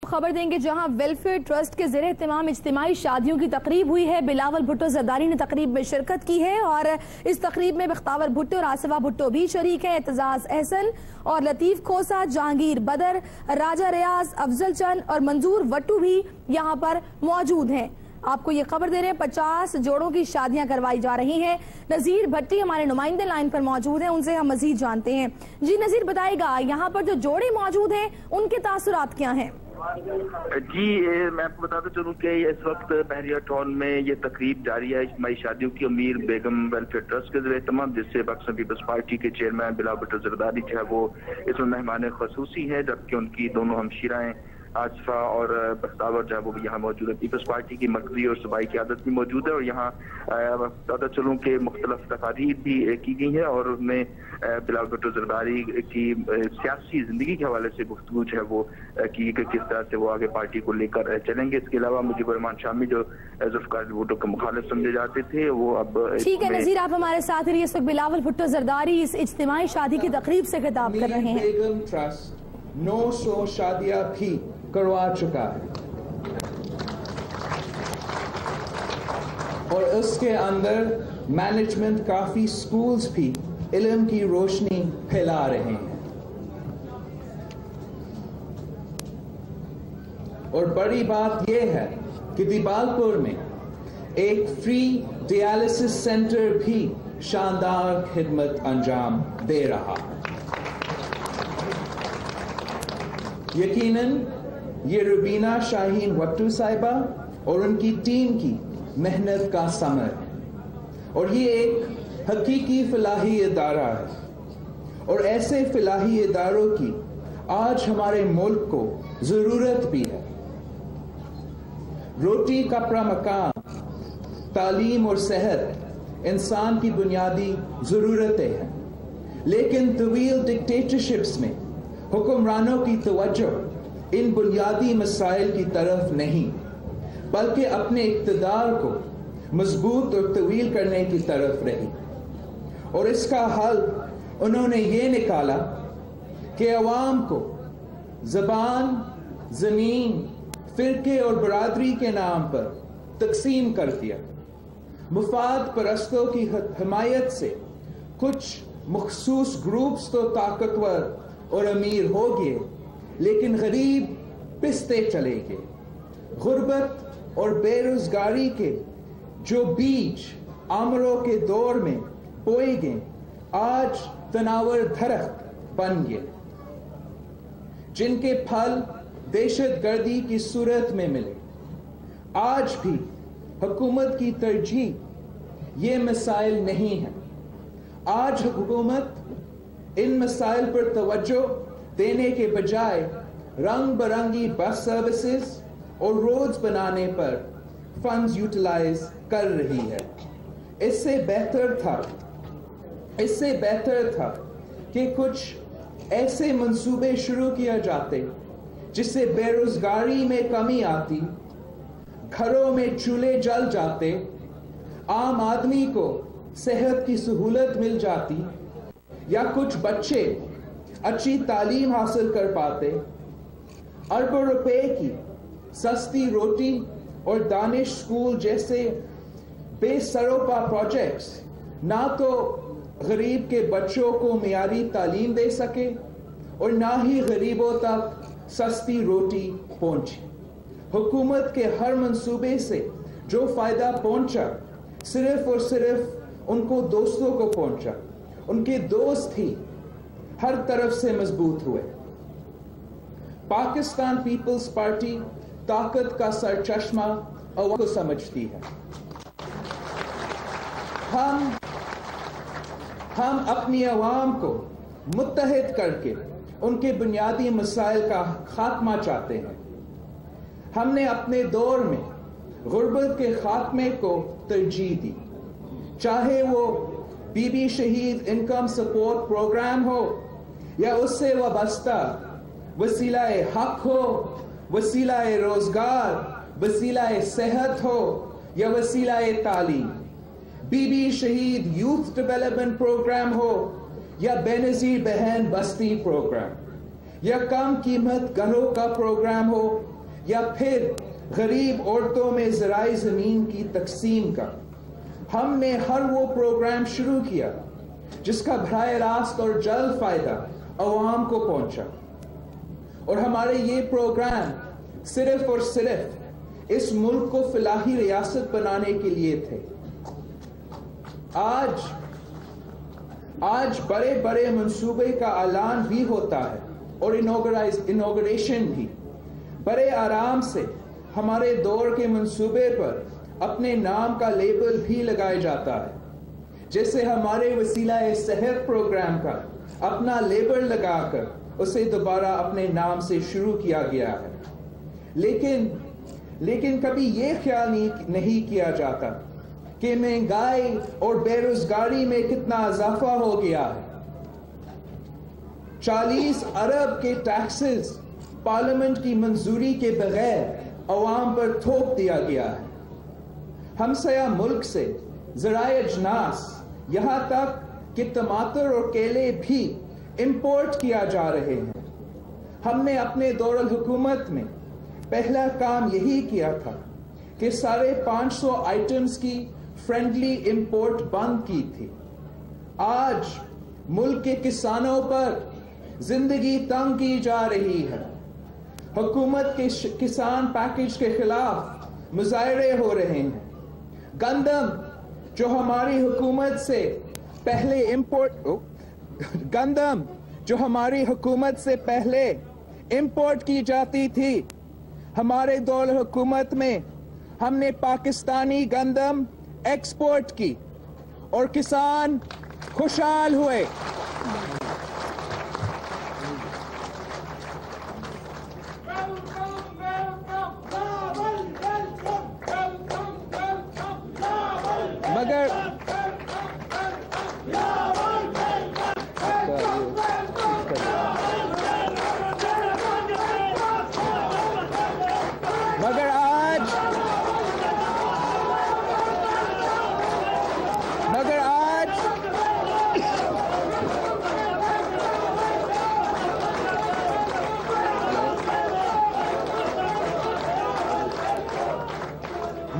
خبر دیں گے جہاں ویلفیئر ٹرسٹ کے زیر اہتمام اجتماعی شادیوں کی تقریب ہوئی ہے۔ بلاول بھٹو زرداری نے تقریب میں شرکت کی ہے اور اس تقریب میں بختیار بھٹو اور آصفہ بھٹو بھی شریک ہیں۔ اعتزاز احسن اور لطیف کھوسا، جہانگیر بدر، راجہ ریاض، افضل چند اور منظور وٹو بھی یہاں پر موجود ہیں۔ آپ کو یہ خبر دے رہے ہیں 50 جوڑوں کی شادیاں کروائی جا رہی ہیں۔ نذیر بھٹی ہمارے نمائندے لائن پر موجود ہیں، ان سے ہم مزید جانتے ہیں۔ جی نذیر بتائے گا یہاں پر جو جوڑے موجود ہیں ان کے تاثرات کیا ہیں؟ جی میں آپ کو بتاتا چلوں کہ اس وقت بحریہ ٹاؤن میں یہ تقریب جاری ہے اجتماعی شادیوں کی امیر بیگم ویلفیئر ٹرسٹ کے ذریعے تمام، جس سے پاکستان پیپلز پارٹی کے چیئرمین بلاول بھٹو زرداری جو ہے وہ اس میں مہمان خصوصی ہیں، جبکہ ان کی دونوں ہمشیرہ آصفہ اور بختیار جو ہے وہ بھی یہاں موجود ہے۔ پیپلز پارٹی کی مرکزی اور صوبائی قیادت بھی موجود ہے اور یہاں بتاتا چلوں کہ مختلف تقاریب بھی کی گئی ہیں اور ان میں بلاول بھٹو زرداری کی سیاسی زندگی کے حوالے سے گفتگو جو ہے وہ کی کہ کس طرح سے وہ آگے پارٹی کو لے کر چلیں گے۔ اس کے علاوہ مجیب الرحمان شامی جو ذوالفقار بھٹو کے مخالف سمجھے جاتے تھے وہ اب ٹھیک ہے نذیر، آپ ہمارے ساتھ رہیے۔ اس وقت بلاول بھٹو زرداری اس اجتماعی شادی کی تقریب سے خطاب کر رہے ہیں۔ بیگم ٹرسٹ 900 شادیاں بھی کروا چکا ہے اور اس کے اندر مینجمنٹ کافی سکولز بھی علم کی روشنی پھیلا رہے ہیں اور بڑی بات یہ ہے کہ دیبالپور میں ایک فری ڈیالسس سینٹر بھی شاندار خدمت انجام دے رہا ہے۔ یقیناً یہ ربینہ شاہین وٹو صاحبہ اور ان کی ٹیم کی محنت کا ثمر ہے اور یہ ایک حقیقی فلاحی ادارہ ہے اور ایسے فلاحی اداروں کی آج ہمارے ملک کو ضرورت بھی ہے۔ روٹی کپڑا مکان، تعلیم اور صحت انسان کی بنیادی ضرورتیں ہیں، لیکن طویل ڈکٹیٹرشپس میں حکمرانوں کی توجہ ان بنیادی مسائل کی طرف نہیں بلکہ اپنے اقتدار کو مضبوط اور طویل کرنے کی طرف رہی اور اس کا حل انہوں نے یہ نکالا کہ عوام کو زبان، زمین، فرقے اور برادری کے نام پر تقسیم کر دیا۔ مفاد پرستوں کی حمایت سے کچھ مخصوص گروپس تو طاقتور اور امیر ہو گئے لیکن غریب پستے چلے گئے۔ غربت اور بے روزگاری کے جو بیج آمروں کے دور میں بوئے گئے آج تناور درخت بن گئے، جن کے پھل دہشت گردی کی صورت میں ملے۔ آج بھی حکومت کی ترجیح یہ مسائل نہیں ہے۔ آج حکومت ان مسائل پر توجہ دینے کے بجائے رنگ برنگی بس سروسز اور روڈز بنانے پر فنڈز یوٹیلائز کر رہی ہے۔ اس سے بہتر تھا کہ کچھ ایسے منصوبے شروع کیا جاتے جس سے بے روزگاری میں کمی آتی، گھروں میں چولہے جل جاتے، عام آدمی کو صحت کی سہولت مل جاتی یا کچھ بچے اچھی تعلیم حاصل کر پاتے۔ اربوں روپے کی سستی روٹی اور دانش سکول جیسے بے سروپا پروجیکٹس نہ تو غریب کے بچوں کو معیاری تعلیم دے سکے اور نہ ہی غریبوں تک سستی روٹی پہنچی۔ حکومت کے ہر منصوبے سے جو فائدہ پہنچا صرف اور صرف ان کو دوستوں کو پہنچا، ان کے دوست ہی ہر طرف سے مضبوط ہوئے۔ پاکستان پیپلز پارٹی طاقت کا سرچشمہ عوام کو سمجھتی ہے۔ ہم اپنی عوام کو متحد کر کے ان کے بنیادی مسائل کا خاتمہ چاہتے ہیں۔ ہم نے اپنے دور میں غربت کے خاتمے کو ترجیح دی، چاہے وہ بی بی شہید انکم سپورٹ پروگرام ہو یا اس سے وابستہ وسیلہ حق ہو، وسیلہ روزگار، وسیلہ صحت ہو یا وسیلہ تعلیم، بی بی شہید یوتھ ڈیولپمنٹ پروگرام ہو یا بے نظیر بہن بستی پروگرام یا کم قیمت گنوں کا پروگرام ہو یا پھر غریب عورتوں میں زرعی زمین کی تقسیم کا، ہم نے ہر وہ پروگرام شروع کیا جس کا براہ راست اور جلد فائدہ عوام کو پہنچا، اور ہمارے یہ پروگرام صرف اور صرف اس ملک کو فلاحی ریاست بنانے کے لیے تھے۔ آج بڑے بڑے منصوبے کا اعلان بھی ہوتا ہے اور انوگریشن بھی۔ بڑے آرام سے ہمارے دور کے منصوبے پر اپنے نام کا لیبل بھی لگایا جاتا ہے، جیسے ہمارے وسیلہ صحت پروگرام کا اپنا لیبل لگا کر اسے دوبارہ اپنے نام سے شروع کیا گیا ہے۔ لیکن کبھی یہ خیال نہیں کیا جاتا کہ مہنگائی اور بے روزگاری میں کتنا اضافہ ہو گیا ہے۔ 40 ارب کے ٹیکسز پارلیمنٹ کی منظوری کے بغیر عوام پر تھوپ دیا گیا ہے۔ ہمسایہ ملک سے زرعی اجناس یہاں تک کہ ٹماٹر اور کیلے بھی امپورٹ کیا جا رہے ہیں۔ ہم نے اپنے دور الحکومت میں پہلا کام یہی کیا تھا کہ 550 آئٹمز کی فرینڈلی امپورٹ بند کی تھی۔ آج ملک کے کسانوں پر زندگی تنگ کی جا رہی ہے۔ حکومت کے کسان پیکج کے خلاف مظاہرے ہو رہے ہیں۔ گندم جو ہماری حکومت سے پہلے امپورٹ کی جاتی تھی، ہمارے دور حکومت میں ہم نے پاکستانی گندم ایکسپورٹ کی اور کسان خوشحال ہوئے۔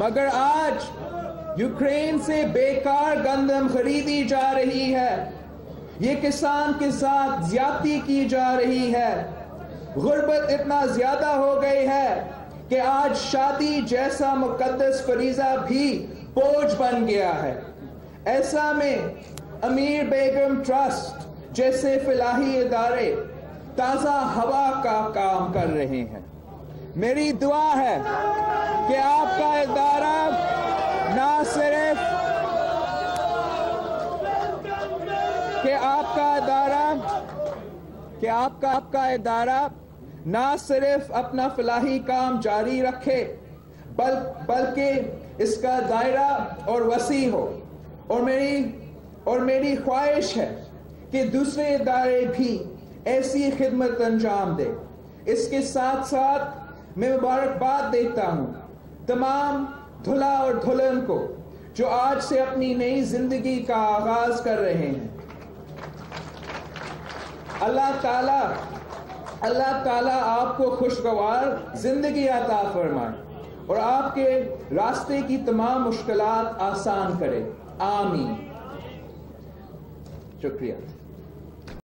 مگر آج یوکرین سے بیکار گندم خریدی جا رہی ہے۔ یہ کسان کے ساتھ زیادتی کی جا رہی ہے۔ غربت اتنا زیادہ ہو گئی ہے کہ آج شادی جیسا مقدس فریضہ بھی بوجھ بن گیا ہے۔ ایسا میں امیر بیگم ٹرسٹ جیسے فلاحی ادارے تازہ ہوا کا کام کر رہے ہیں۔ میری دعا ہے کہ آپ کا ادارہ نہ صرف اپنا فلاحی کام جاری رکھے بلکہ اس کا دائرہ اور وسیع ہو، اور میری خواہش ہے کہ دوسرے ادارے بھی ایسی خدمت انجام دے۔ اس کے ساتھ ساتھ میں مبارکباد دیتا ہوں تمام دھلا اور دھلن کو جو آج سے اپنی نئی زندگی کا آغاز کر رہے ہیں۔ اللہ تعالیٰ آپ کو خوشگوار زندگی عطا فرمائے اور آپ کے راستے کی تمام مشکلات آسان کرے۔ آمین۔ شکریہ۔